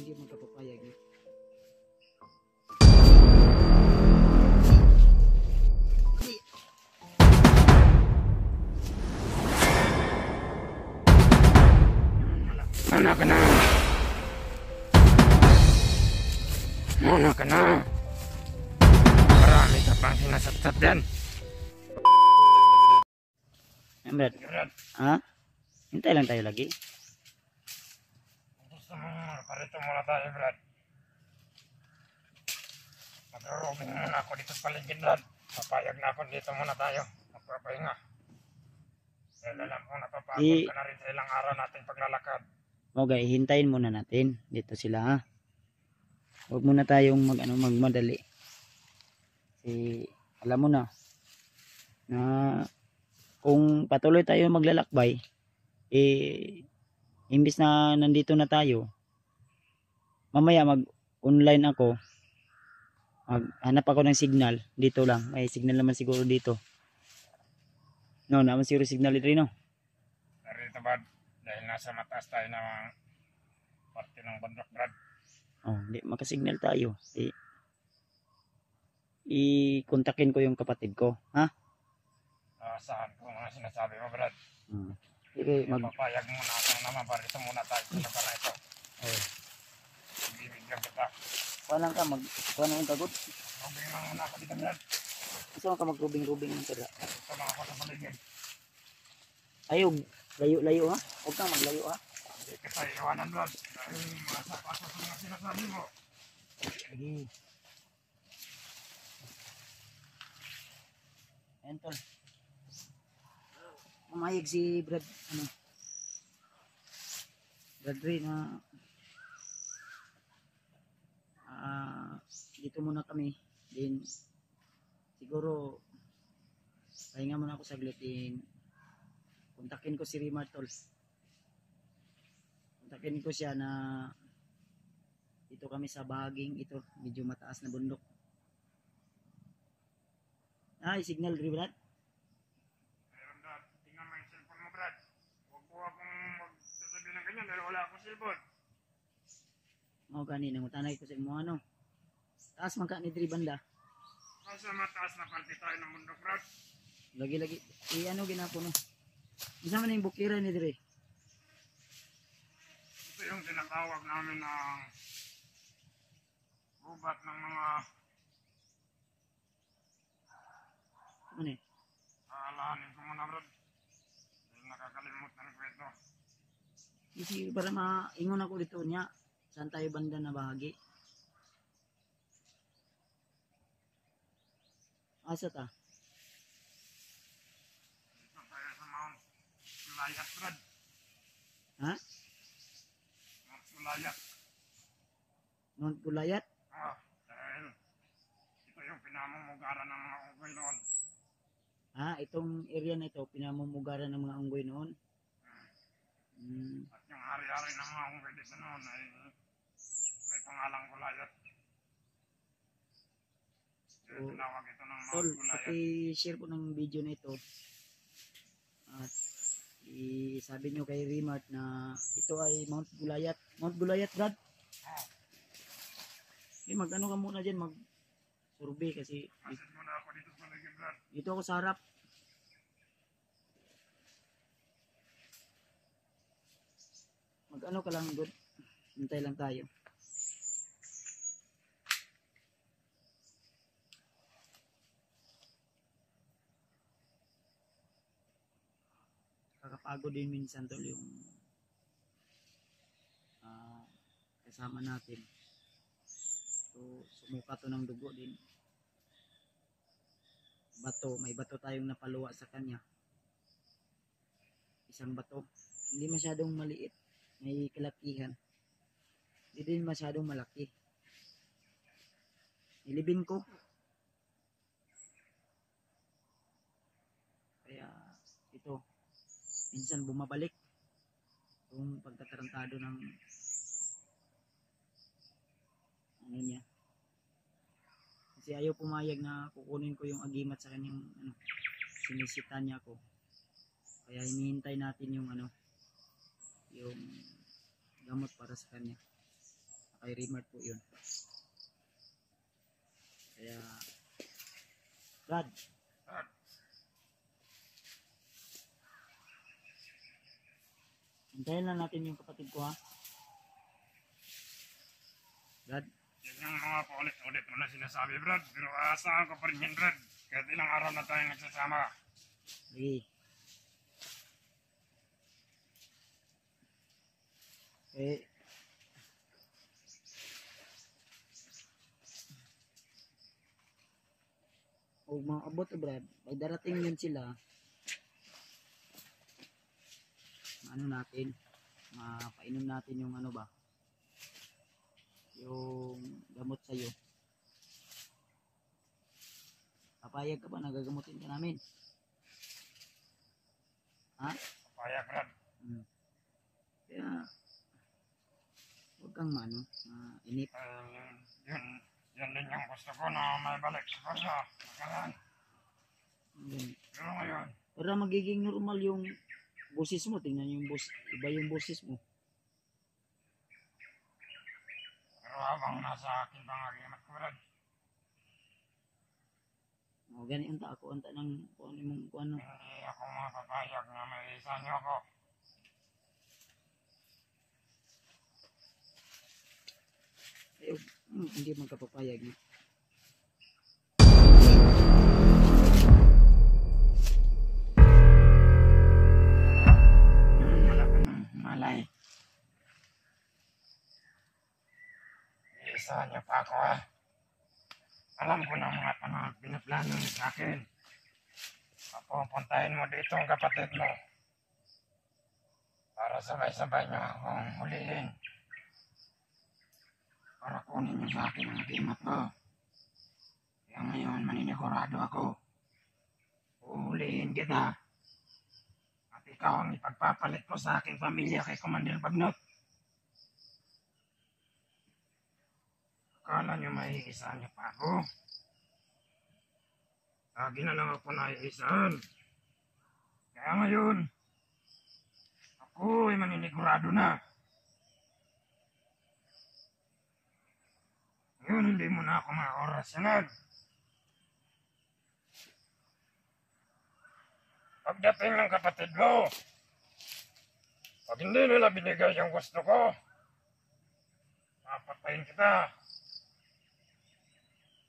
hindi magkapapayag eh. Mana ka na. Mana ka na. Marami ka pang sinasat-sat yan. Brad, ha? Hintay lang tayo lagi. Gusto mo parito muna tayo, Brad. Mag-robing muna ako dito sa paligid, Brad. Papayag na ako dito muna tayo. Magpapahinga. Dahil alam ko napapagod ka na rin sa ilang araw nating paglalakad. Okay, hintayin muna natin. Dito sila ha. Huwag muna tayong magmadali. Kasi alam mo na kung patuloy tayo maglalakbay, imbis na nandito na tayo, mamaya mag-online ako, hanap ako ng signal, dito lang, may signal naman siguro dito. No, naman siguro signal dito rin, no? Narito, Brad, dahil nasa mataas tayo ng parte ng bundok, Brad. Oh, hindi makasignal tayo. I-kontakin ko yung kapatid ko, ha? Saan ko mga sinasabi mo, Brad? Sige, Papayag muna ako naman, parito muna tayo sa lugar na ito. Bibigyan kita. Kuha ka, kuha ng tagot. Rubing lang muna ako dito, Brad. Gusto ka mag-rubing-rubing ng tira. Ito lang ako sa paligid. Ayaw, layo-layo ha? Huwag kang maglayo ha? Hindi kita iwanan, Brad. Dahil masa-pasok sa mga sinasabi mo. Sige. Ayan tol. Pumayag si Brad, Brad Ray na dito muna kami. Then siguro pahinga muna ako saglit. Kontakin ko si Rimar tol. Kontakin ko siya na dito kami sa bahaging ito, medyo mataas na bundok. Signal rin Brad. Meron, Brad. Tingnan mo yung cellphone mo, Brad. Huwag po akong magsasabi ng ganyan dahil wala akong cellphone. Mga kanina mo tanay ko sa mga taas man ka ni Dri banda. Nasa mataas na parte tayo ng bundok, Brad. Lagi-lagi ginapo no. Isa man yung bukira ni Dri. Ito yung tinatawag namin ng gubat ng mga aalahanin ko muna, Brad. Dahil nakakalimutan ko ito. Kasi para maingon ako dito niya, saan tayo banda na bahagi? Asa ta? Dito tayo sa Mount Sulayat, Brad. Ha? Mount Sulayat. Mount Pulayat? Dahil ito yung pinamumugaran ng mga unggoy noon. Itong area na ito, pinamumugaran ng mga unggoy noon. At yung hari-hari ng mga unggoy dito noon ay may pangalang Kulayat. Tinawag ito ng Tol, Mount Kulayat. paki-share po ng video na ito. At sabi nyo kay Rimart na ito ay Mount Bulayat. Mount Bulayat, Brad? Mag-ano ka muna dyan, mag-survey kasi Masid muna ako dito sa paligid, Brad. dito ako sa harap. Mag-ano ka lang, good. Hintay lang tayo. Kakapagod din minsan tol yung kasama natin. So sumuka to ng dugo din. Bato, may bato tayong napaluwa sa kanya. Isang bato, hindi masyadong maliit, may kalakihan. Hindi din masyadong malaki. Nilibing ko. Kaya ito, minsan bumabalik yung pagkatarantado ng ano niya. Kasi ayaw pumayag na kukunin ko yung agimat sa kanyang sinisita niya ako. Kaya hinihintay natin yung yung gamot para sa kanya. kay Rimart po yun. Kaya, Brad, hintayin lang natin yung kapatid ko ha. Brad, Yan yung mga paulit-ulit mo na sinasabi, Brad. Pero aasahan ko pa rin yan, Brad. Kahit ilang araw na tayo nagsasama. sige. Eh, o mga abot Brad, pag darating yun sila, ano natin, mapainom natin yung ano ba, yung gamot sa'yo. Papayag ka ba? Nagagamutin ka namin. Ha? Papayag, Brad. Kaya, huwag kang inip. Yun din yung gusto ko na may balik sa kanya. Makalan. Pero ngayon, Para magiging normal yung boses mo. Tingnan yung iba yung boses mo. pero habang nasa akin pang agimat ko, Brad. O, gani anta ako, anta ng kung ano. Hindi ako mapapayag na may isa niyo ako. Ayaw, hindi magkapapayag na. Wala ka ng malay. Isa niyo pa ako, ha. Alam ko na mga pinaplano niyo sa akin. Papupuntahin mo dito ang kapatid mo. Para sabay-sabay niyo akong hulihin. Para kunin niyo sa akin ang agimat ko. Kaya ngayon maninigurado ako. Uhulihin kita. At ikaw ang ipagpapalit ko sa aking pamilya kay Commander Bagnot. Akala niyo maiisa niyo pa ako? Lagi na lang ako naiisaan. Kaya ngayon, ako ay maninigurado na. Ngayon hindi mo na ako maorasyonan. Pagdating ng kapatid mo, pag hindi nila binigay yung gusto ko, papatayin kita.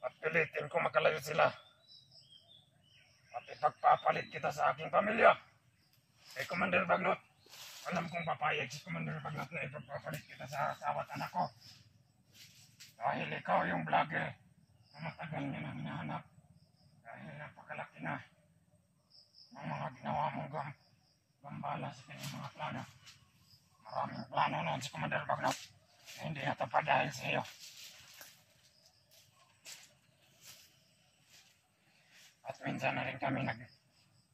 At pilitin ko makalayo sila. At ipagpapalit kita sa aking pamilya. Kay Commander Bagnot, alam kong papayag si Commander Bagnot na ipagpapalit kita sa asawa at anak ko. Dahil ikaw yung vlogger na matagal niya nang hinahanap. Dahil napakalaki na ng mga ginawa mong gambala sa kanyang mga plano. Maraming plano noon si Commander Bagnot na hindi natapad dahil sa iyo. At minsan na rin kami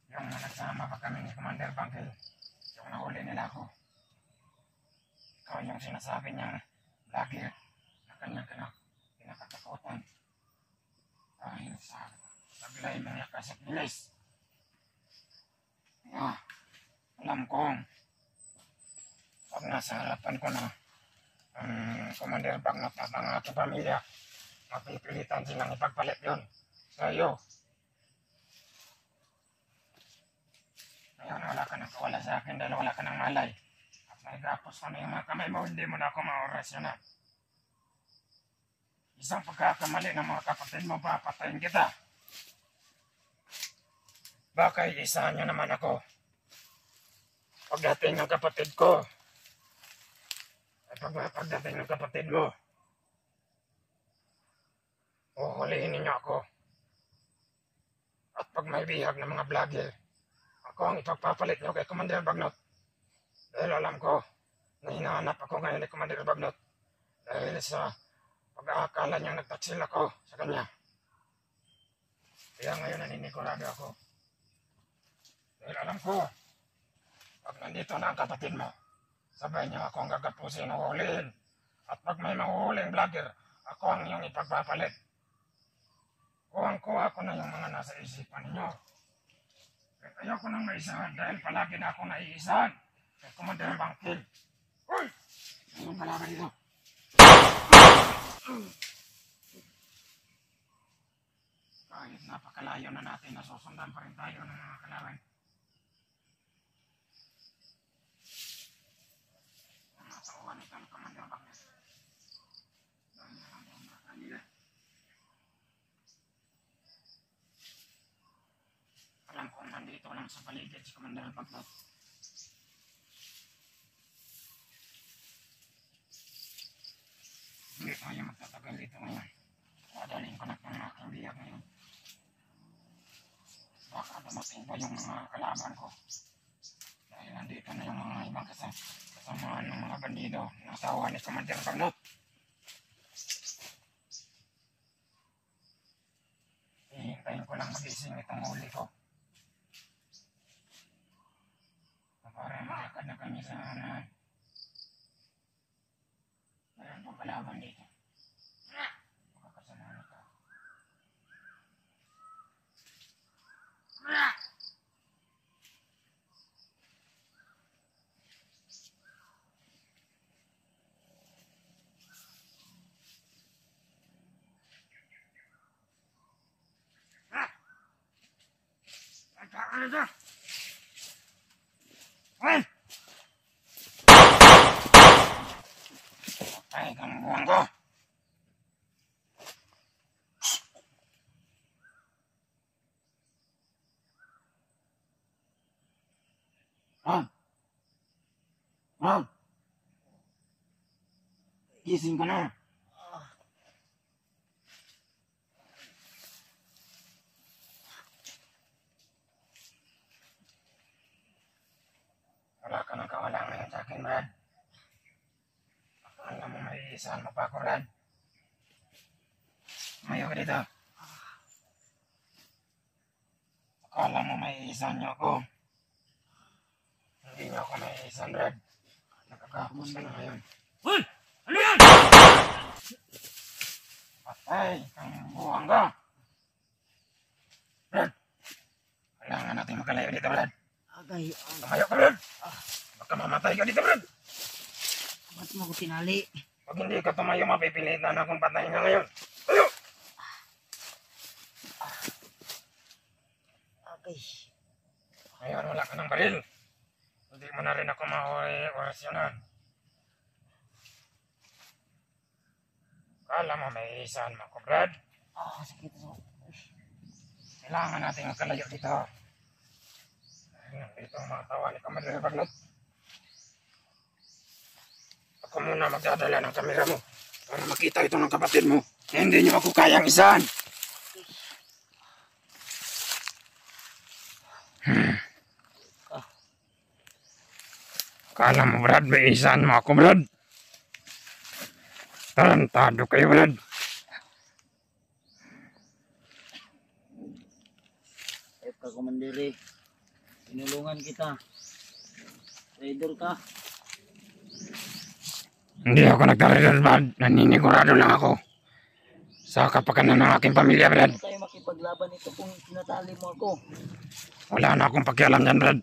yung nagsama pa kami ni Commander Bangkil. Yung nahuli nila ako. Ikaw yung sinasabi niyang vlogger na kanyang kinakatakutan. Dahil sa taglay mga yakas at bilis. Alam kong pag nasa harapan ko na ang Commander Bagnot at ang aking pamilya, mapipilitan silang ipagpalit yun sa iyo. Ngayon wala ka nang kawala sa akin dahil wala ka nang malay. At nagapos ko na yung mga kamay mo, hindi mo na ako maorasyonan. Isang pagkakamali ng mga kapatid mo, papatayin kita. Baka isa niyo naman ako. Pagdating ng kapatid ko, at pagdating ng kapatid mo, uhulihin ninyo ako. At pag may bihag ng mga vlogger, ako ang ipagpapalit nyo kay Commander Bagnot. Dahil alam ko na hinahanap ako ngayon ni Commander Bagnot. Dahil sa pag-aakala niyang nagtaksil ako sa kanya. Kaya ngayon naninigurado ako. Dahil alam ko, pag nandito na ang kapatid mo, sabay niyo ako ang gagapusin o hulihin. At pag may mahuhuling vlogger, ako ang iyong ipagpapalit. Kuhang-kuha ko na yung mga nasa isipan ninyo. Ayoko nang maisahan dahil palagi na akong naiisahan. Kay Commander Bangkil. Uy! Anong pala ka dito? Kahit napakalayo na natin, nasusundan pa rin tayo ng mga kalaban. Mga tauhan ito ng Commander Bagnet. Dahil na lang ang mga kanila. Alam kong nandito lang sa paligid si Commander Bagnet. Hindi tayo magtatagal dito ngayon. Dadalhin ko na ng aking biyak ngayon. Baka dumating pa yung mga kalaban ko. Dahil nandito na yung mga ibang kasamaan ng mga bandido na asawa ni Commander Bagnet. Hihintayin ko lang magising itong huli ko. Para malakad na kami sa hanahan. Mayroon pang kalaban dito. Makakasama nito. Ano ito? Ay! Ay, kambuhan ko. Ron! Gising ka na. Wala ka nang kawala ngayon sa akin, Brad. Akala mo may isahan mo pa ako, Brad. Mayo ka dito. Akala mo may isahan niyo ako. Hindi niyo ako may isahan, Brad. Nakakahapos ka na ngayon. Uy! Ano yan? Patay, kang buwang ka. Brad, kailangan natin magkalayo dito, Brad. Agay, Tumayo ka, Brad. Baka mamatay ka dito, Brad. ba't mo ko tinali? Pag hindi ka tumayo, mapipilitan akong patayin ka ngayon. Tayo! Agay. Ngayon, wala ka ng baril. Hindi mo na rin ako ma-orasyonan. Kala mo may isahan mo ako, Brad. Sakit sa... Kailangan natin magkalayo dito. Dito ang mga tawa ni Commander Bagnet. Ako muna magdadala ng kamera mo para makita ito ng kapatid mo. Hindi niyo ako kayang isahan. Kala mo, Brad, may isahan mo ako, Brad. Tarantado kayo, Brad. Ayop ka, Commander eh. Tinulungan kita. Trader ka. Hindi ako nagtaridor, Brad. Naninigurado lang ako sa kapakanan ng aking pamilya, Brad. Ano tayo makipaglaban ito kung tinatali mo ako? Wala na akong pakialam dyan, Brad.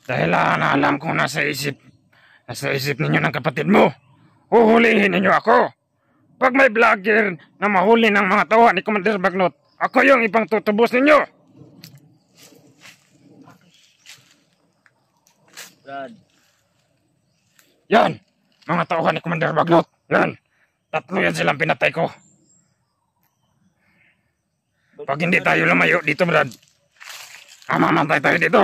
Dahil alam kong nasa isip ninyo ng kapatid mo. Huhulihin ninyo ako. Pag may vlogger na mahuli ng mga tawa ni Commander Bagnet, ako yung ipang tutubos ninyo. Brad. Yan, mga tauhan ni Commander Bagnet. Yan, 3 yan silang pinatay ko. Pag hindi tayo lumayo dito, Brad, mamatay tayo dito.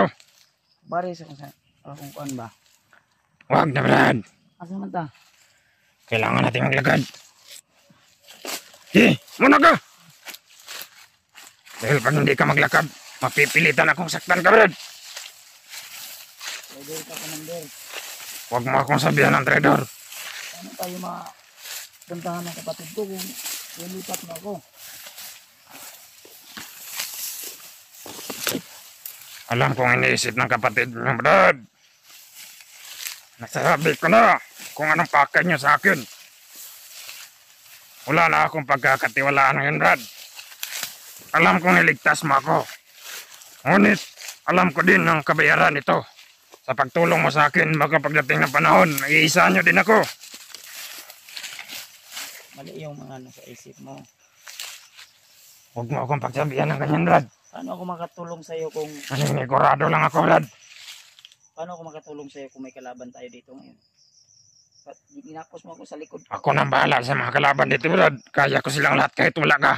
Baris ako sa... kung kuan ba? Wag na, Brad. Asa man ta? Kailangan natin maglagad. Muna ka! Dahil pag hindi ka maglakad, mapipilitan akong saktan ka, Brad. Trader ka, Commander. Huwag mo akong sabihan ng traidor. Ano tayo mapuntahan ng kapatid ko kung lilipat mo ako? Alam kong iniisip ng kapatid niyo, Brad. Nasasabi ko na kung anong pakay niyo sa akin. Wala na akong pagkakatiwalaan ngayon, Brad. Alam kong iligtas mo ako. Ngunit, alam ko din ang kabayaran nito. Sa pagtulong mo sa akin, baka pagdating ng panahon, nag-iisa niyo din ako. Mali yung mga ano sa isip mo. Huwag mo akong pagsabihan ng ganyan, Brad. Paano ako makatulong sa'yo kung Naninigurado lang ako, Brad. paano ako makatulong sa'yo kung may kalaban tayo dito ngayon? Ba't ginapos mo ako sa likod ko? Ako nang bahala sa mga kalaban dito, Brad. Kaya ko silang lahat kahit wala ka.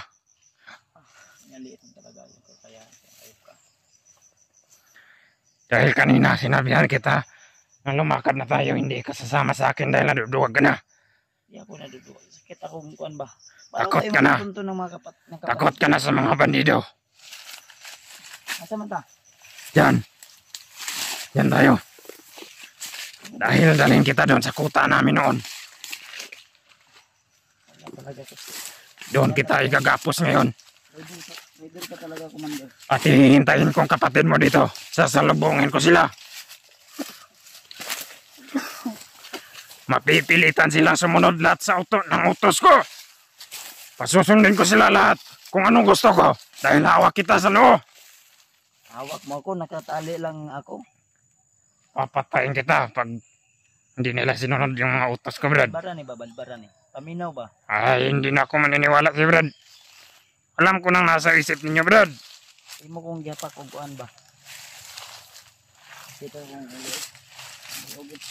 Naliit mo talaga yung kakayahan ko. Ayop ka. Dahil kanina sinabihan kita na lumakad na tayo, hindi ka sasama sa akin dahil naduduwag ka na. Hindi ako naduduwa. Sakit akong kuan ba? Takot ka na. Ng mga Takot ka na sa mga bandido. Asa man ta? Yan. Yan tayo. Dahil dalhin kita doon sa kuta namin noon. Wala talaga ko. Doon kita igagapos ngayon. Leader ka talaga, Commander. At hihintayin kong kapatid mo dito. Sasalubungin ko sila. Mapipilitan silang sumunod lahat sa ng utos ko. Pasusundin ko sila lahat kung anong gusto ko. Dahil hawak kita sa noo. Hawak mo ako, nakatali lang ako. Papatayin kita pag hindi nila sinunod yung mga utos ko, Brad. Balbaran ba? Balbaran Paminaw ba? Ay, hindi na ako maniniwala si Brad. Alam ko nang nasa isip ninyo, Brad. Hindi mo kong giyapak kung kuan ba? Dito kong ulit.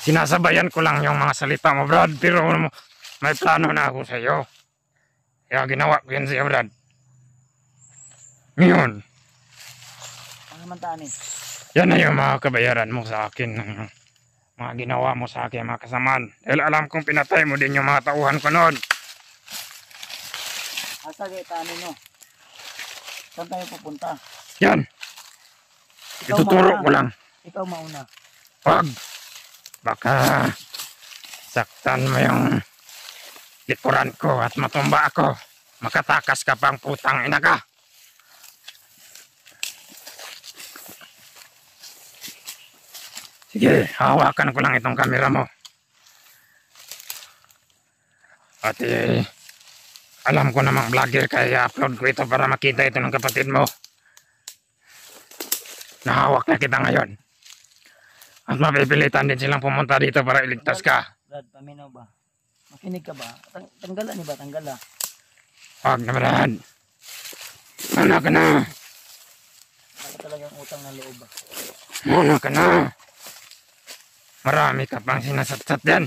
Sinasabayan ko lang yung mga salita mo, Brad. Pero may plano na ako sa iyo. Kaya ginawa ko yan siya, Brad. Ngayon, Ang namantaan yan na yung mga kabayaran mo sa akin. Ng mga ginawa mo sa akin, mga kasamaan. Dahil alam kong pinatay mo din yung mga tauhan ko noon. Asa kayo tanin no? Saan tayo pupunta? Yan, Ikaw ituturo mauna. ko lang. Ikaw mauna. Wag. Baka saktan mo yung likuran ko at matumba ako. Makatakas ka pang putang ina ka. Sige, hawakan ko lang itong kamera mo. At alam ko namang vlogger kaya upload ko ito para makita ito ng kapatid mo. Nahawak na kita ngayon. At mapipilitan din silang pumunta dito para iligtas ka. Brad, paminaw ba? Makinig ka ba? Tanggalan ba? Tanggala. Wag na, Brad. Mana ka na. Wala talagang utang na loob ba? Mana ka na. Marami ka pang sinasatsat yan.